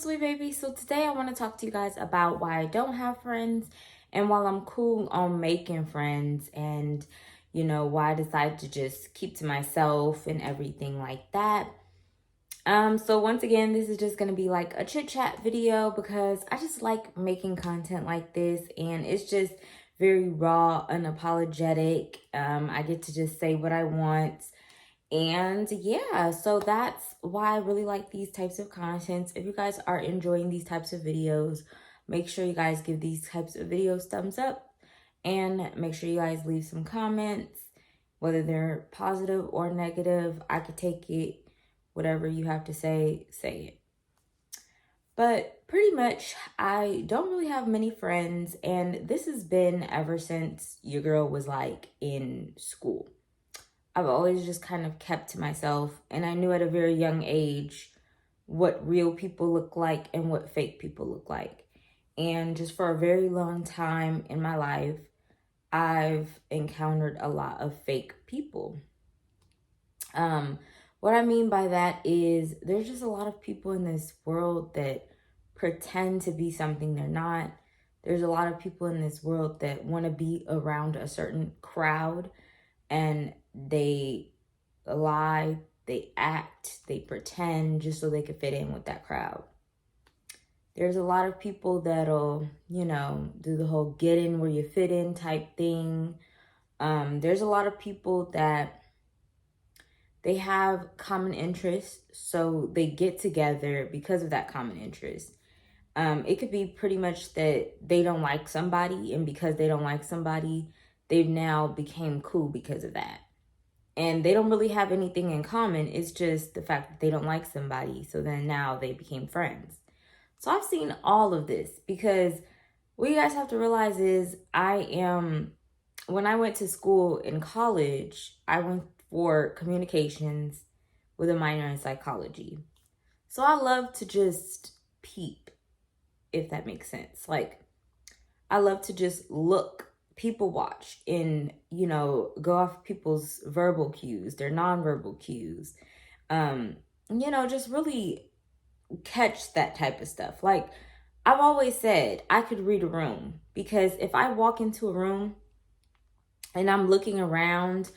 sweet baby. So today I want to talk to you guys about why I don't have friends and while I'm cool on making friends and why I decided to just keep to myself and everything like that. So once again, this is just going to be like a chit chat video because I just like making content like this and it's just very raw, unapologetic. I get to just say what I want. And yeah, so that's why I really like these types of contents. If you guys are enjoying these types of videos, make sure you guys give these types of videos thumbs up and make sure you guys leave some comments, whether they're positive or negative. I could take it. Whatever you have to say, say it. But pretty much, I don't really have many friends, and this has been ever since your girl was like in school. I've always just kind of kept to myself, and I knew at a very young age what real people look like and what fake people look like. And just for a very long time in my life, I've encountered a lot of fake people. What I mean by that is there's just a lot of people in this world that pretend to be something they're not. There's a lot of people in this world that want to be around a certain crowd and they lie, they act, they pretend just so they can fit in with that crowd. There's a lot of people that'll, do the whole get in where you fit in type thing. There's a lot of people that they have common interests, so they get together because of that common interest. It could be pretty much that they don't like somebody, and because they don't like somebody, they've now became cool because of that. And they don't really have anything in common. It's just the fact that they don't like somebody, so then now they became friends. So I've seen all of this because what you guys have to realize is when I went to school in college, I went for communications with a minor in psychology. So I love to just peep, if that makes sense. Like, I love to just look, people watch, and, go off people's verbal cues, their nonverbal cues. Just really catch that type of stuff. Like, I've always said I could read a room because if I walk into a room and I'm looking around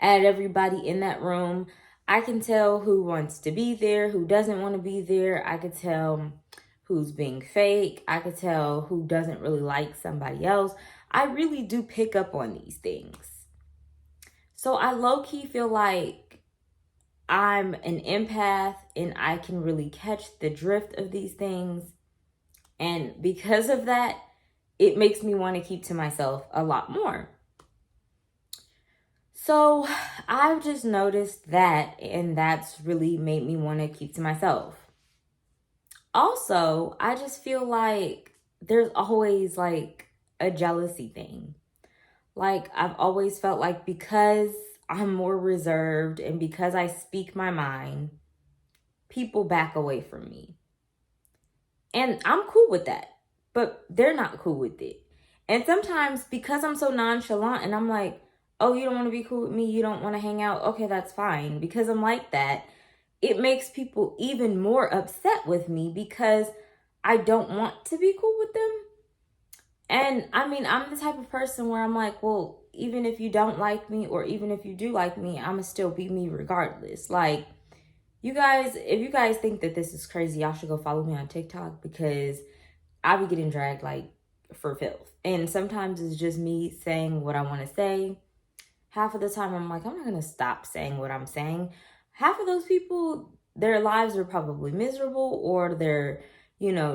at everybody in that room, I can tell who wants to be there, who doesn't want to be there. I could tell who's being fake. I could tell who doesn't really like somebody else. I really do pick up on these things. So I low-key feel like I'm an empath and I can really catch the drift of these things. And because of that, it makes me want to keep to myself a lot more. So I've just noticed that, and that's really made me want to keep to myself. Also, I just feel like there's always like a jealousy thing. Like, I've always felt like because I'm more reserved and because I speak my mind, people back away from me. And I'm cool with that, but they're not cool with it. And sometimes because I'm so nonchalant and I'm like, oh, you don't want to be cool with me, you don't want to hang out, okay, that's fine. Because I'm like that, it makes people even more upset with me because I don't want to be cool with them. And I mean, I'm the type of person where I'm like, well, even if you don't like me or even if you do like me, I'm gonna still be me regardless. Like, you guys, if you guys think that this is crazy, y'all should go follow me on TikTok because I be getting dragged like for filth. And sometimes it's just me saying what I want to say. Half of the time I'm like, I'm not going to stop saying what I'm saying. Half of those people, their lives are probably miserable or they're,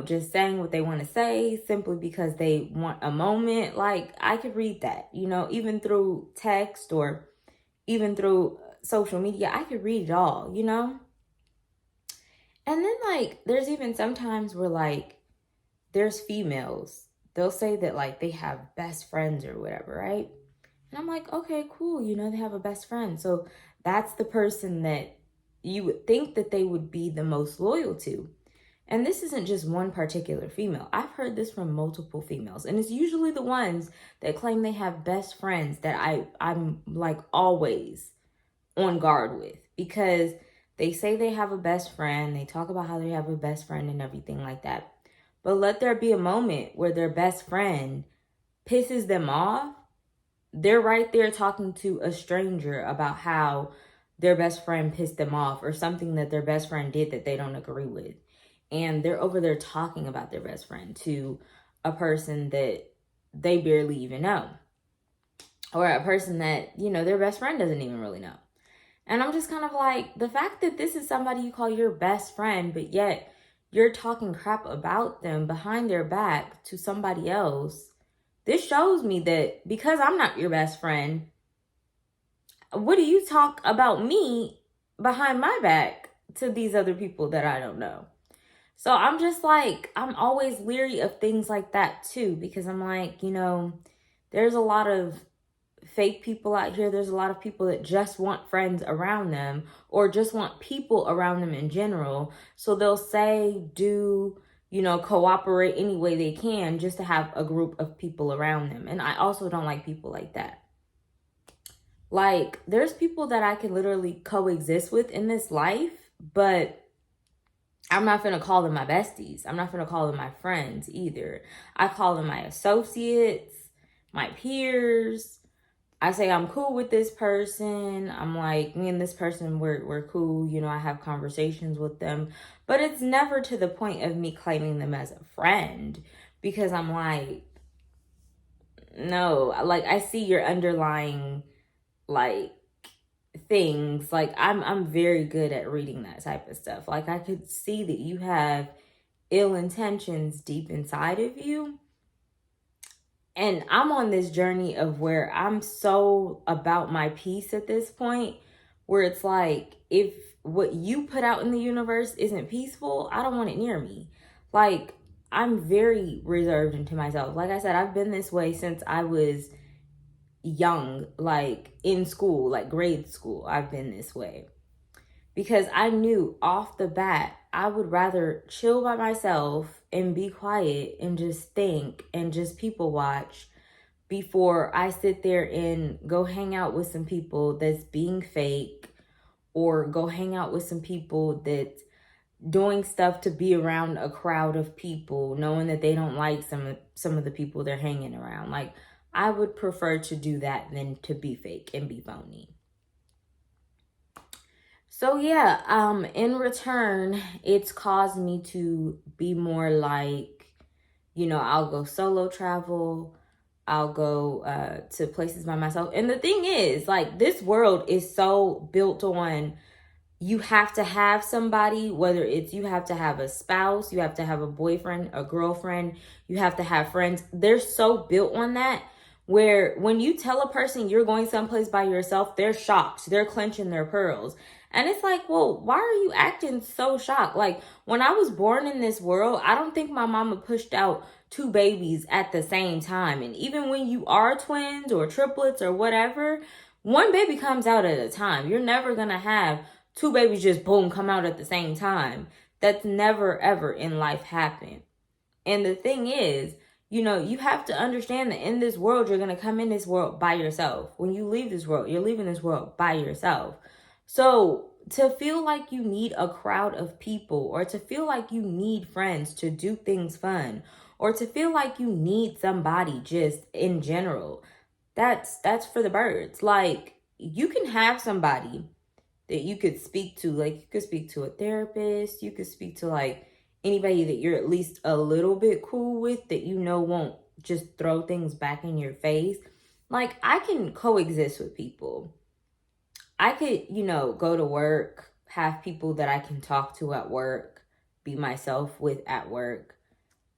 just saying what they want to say simply because they want a moment. Like, I could read that, even through text or even through social media. I could read it all, And then, like, there's even sometimes where, like, there's females. They'll say that, like, they have best friends or whatever, right? And I'm like, okay, cool. They have a best friend. So that's the person that you would think that they would be the most loyal to. And this isn't just one particular female. I've heard this from multiple females. And it's usually the ones that claim they have best friends that I'm like always on guard with. Because They say they have a best friend. They talk about how they have a best friend and everything like that. But let there be a moment where their best friend pisses them off. They're right there talking to a stranger about how their best friend pissed them off or something that their best friend did that they don't agree with. And they're over there talking about their best friend to a person that they barely even know. Or a person that, their best friend doesn't even really know. And I'm just kind of like, the fact that this is somebody you call your best friend, but yet you're talking crap about them behind their back to somebody else, this shows me that because I'm not your best friend, what do you talk about me behind my back to these other people that I don't know? So I'm just like, I'm always leery of things like that too, because I'm like, there's a lot of fake people out here. There's a lot of people that just want friends around them or just want people around them in general. So they'll say, do, cooperate any way they can just to have a group of people around them. And I also don't like people like that. Like, there's people that I can literally coexist with in this life, but I'm not going to call them my besties. I'm not going to call them my friends either. I call them my associates, my peers. I say I'm cool with this person. I'm like, me and this person, we're cool. I have conversations with them. But it's never to the point of me claiming them as a friend. Because I'm like, no. Like, I see your underlying, like, things. Like, I'm very good at reading that type of stuff. Like, I could see that you have ill intentions deep inside of you. And I'm on this journey of where I'm so about my peace at this point, where it's like, if what you put out in the universe isn't peaceful, I don't want it near me. Like, I'm very reserved into myself. Like I said, I've been this way since I was young, like in school, like grade school. I've been this way. Because I knew off the bat, I would rather chill by myself and be quiet and just think and just people watch before I sit there and go hang out with some people that's being fake or go hang out with some people that's doing stuff to be around a crowd of people, knowing that they don't like some of the people they're hanging around. Like, I would prefer to do that than to be fake and be phony. So yeah, in return, it's caused me to be more like, I'll go solo travel. I'll go to places by myself. And the thing is, like, this world is so built on you have to have somebody, whether it's you have to have a spouse, you have to have a boyfriend, a girlfriend, you have to have friends. They're so built on that where when you tell a person you're going someplace by yourself, they're shocked. They're clenching their pearls. And it's like, well, why are you acting so shocked? Like, when I was born in this world, I don't think my mama pushed out 2 babies at the same time. And even when you are twins or triplets or whatever, 1 baby comes out at a time. You're never going to have 2 babies just boom come out at the same time. That's never ever in life happened. And the thing is, you have to understand that in this world, you're going to come in this world by yourself. When you leave this world, you're leaving this world by yourself. So to feel like you need a crowd of people, or to feel like you need friends to do things fun, or to feel like you need somebody just in general, that's for the birds. Like, you can have somebody that you could speak to. Like, you could speak to a therapist. You could speak to, like, anybody that you're at least a little bit cool with, that won't just throw things back in your face. Like, I can coexist with people. I could, go to work, have people that I can talk to at work, be myself with at work.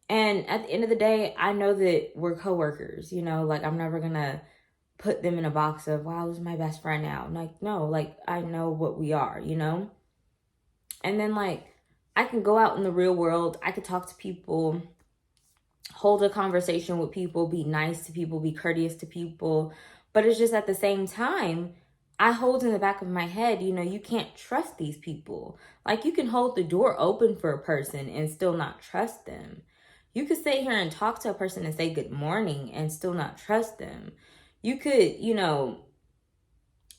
And at the end of the day, I know that we're coworkers, like, I'm never going to put them in a box of, wow, this is my best friend now. Like, no, like, I know what we are, And then, like, I can go out in the real world. I could talk to people, hold a conversation with people, be nice to people, be courteous to people. But it's just at the same time, I hold in the back of my head, you can't trust these people. Like, you can hold the door open for a person and still not trust them. You could sit here and talk to a person and say good morning and still not trust them. You could,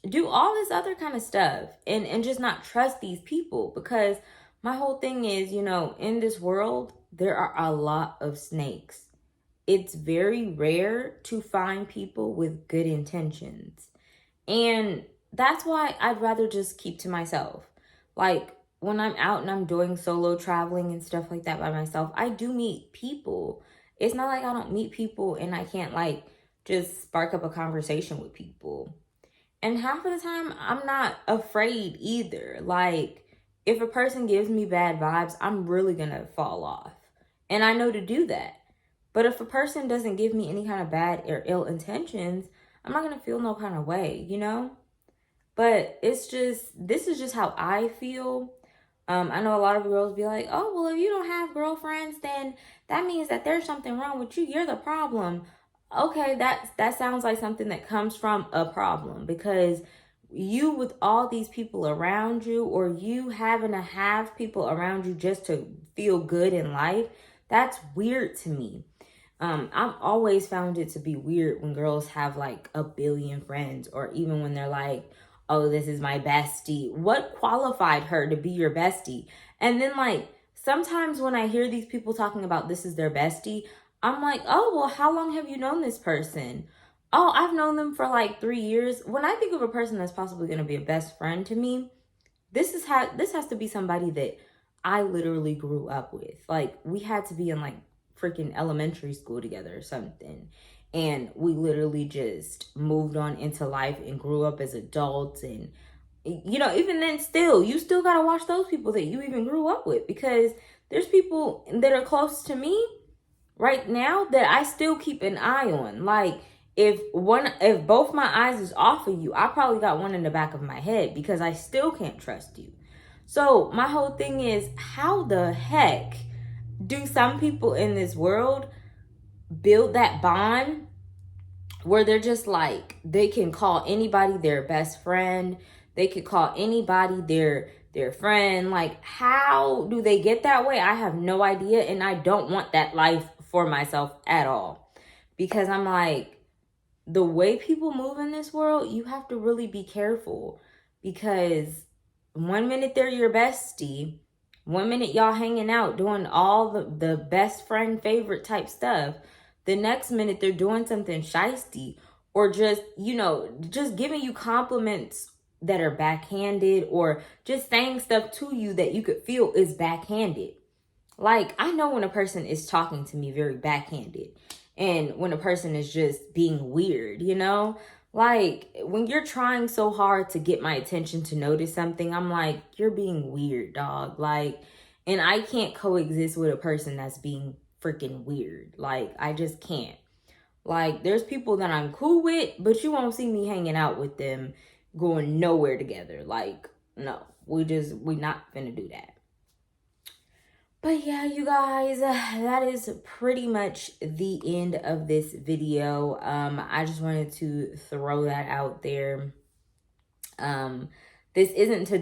do all this other kind of stuff and just not trust these people. Because my whole thing is, in this world, there are a lot of snakes. It's very rare to find people with good intentions. And that's why I'd rather just keep to myself. Like when I'm out and I'm doing solo traveling and stuff like that by myself, I do meet people. It's not like I don't meet people and I can't like just spark up a conversation with people. And half of the time, I'm not afraid either. Like, if a person gives me bad vibes, I'm really gonna fall off. And I know to do that. But if a person doesn't give me any kind of bad or ill intentions, I'm not gonna feel no kind of way. But this is just how I feel. I know a lot of girls be like, oh, well, if you don't have girlfriends, then that means that there's something wrong with you. You're the problem. Okay, that sounds like something that comes from a problem, because you with all these people around you, or you having to have people around you just to feel good in life, that's weird to me. I've always found it to be weird when girls have like a billion friends, or even when they're like, oh, this is my bestie. What qualified her to be your bestie? And then like sometimes when I hear these people talking about this is their bestie, I'm like, oh, well, how long have you known this person? Oh, I've known them for like 3 years. When I think of a person that's possibly going to be a best friend to me, this has to be somebody that I literally grew up with. Like we had to be in like freaking elementary school together or something. And we literally just moved on into life and grew up as adults. And, even then still, you still got to watch those people that you even grew up with, because there's people that are close to me right now that I still keep an eye on. Like if both my eyes is off of you, I probably got one in the back of my head, because I still can't trust you. So my whole thing is, how the heck do some people in this world build that bond where they're just like, they can call anybody their best friend, they could call anybody their friend? Like, how do they get that way? I have no idea, and I don't want that life for myself at all, because I'm like, the way people move in this world, you have to really be careful, because one minute they're your bestie, one minute y'all hanging out doing all the best friend favorite type stuff, the next minute they're doing something shisty, or just just giving you compliments that are backhanded, or just saying stuff to you that you could feel is backhanded. Like, I know when a person is talking to me very backhanded, and when a person is just being weird, Like, when you're trying so hard to get my attention to notice something, I'm like, you're being weird, dog. Like, and I can't coexist with a person that's being freaking weird. Like, I just can't. Like, there's people that I'm cool with, but you won't see me hanging out with them going nowhere together. Like, no, we not gonna do that. But yeah, you guys, that is pretty much the end of this video. I just wanted to throw that out there. This isn't to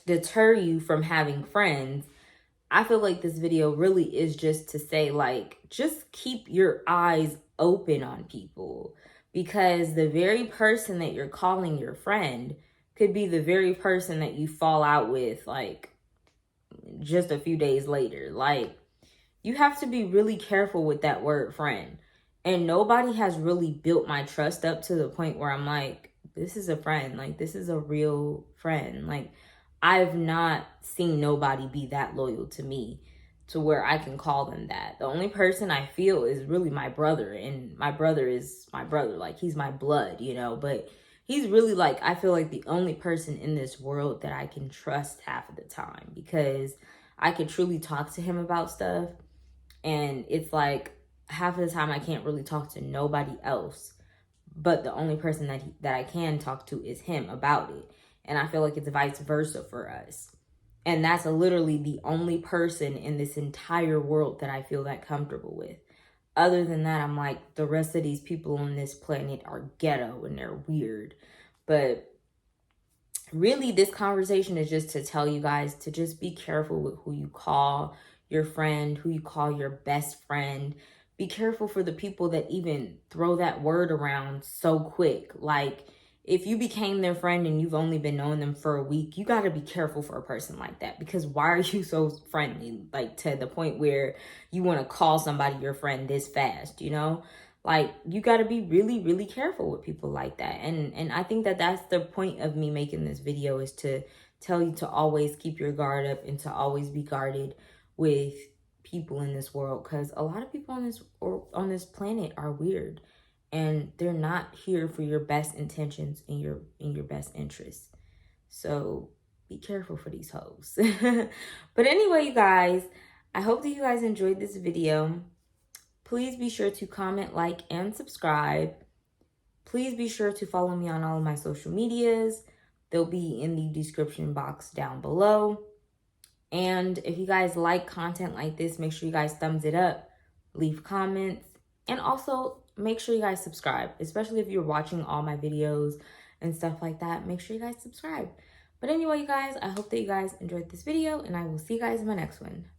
deter you from having friends. I feel like this video really is just to say, like, just keep your eyes open on people, because the very person that you're calling your friend could be the very person that you fall out with, like, just a few days later. Like, you have to be really careful with that word friend. And nobody has really built my trust up to the point where I'm like, this is a friend. Like, this is a real friend. Like, I've not seen nobody be that loyal to me to where I can call them that. The only person I feel is really my brother. And my brother is my brother. Like, he's my blood, But he's really, like, I feel like the only person in this world that I can trust half of the time, because I could truly talk to him about stuff. And it's like half of the time I can't really talk to nobody else, but the only person that I can talk to is him about it. And I feel like it's vice versa for us. And that's literally the only person in this entire world that I feel that comfortable with. Other than that, I'm like, the rest of these people on this planet are ghetto and they're weird. But really, this conversation is just to tell you guys to just be careful with who you call your friend, who you call your best friend. Be careful for the people that even throw that word around so quick. Like, if you became their friend and you've only been knowing them for a week, you got to be careful for a person like that, because why are you so friendly, like to the point where you want to call somebody your friend this fast, you know? Like, you got to be really, really careful with people like that. And I think that that's the point of me making this video, is to tell you to always keep your guard up and to always be guarded with people in this world, because a lot of people on this planet are weird, and they're not here for your best intentions and your best interests. So be careful for these hoes. But anyway, you guys, I hope that you guys enjoyed this video. Please be sure to comment, like, and subscribe. Please be sure to follow me on all of my social medias. They'll be in the description box down below. And if you guys like content like this, make sure you guys thumbs it up, leave comments, and also make sure you guys subscribe, especially if you're watching all my videos and stuff like that. Make sure you guys subscribe. But anyway, you guys, I hope that you guys enjoyed this video, and I will see you guys in my next one.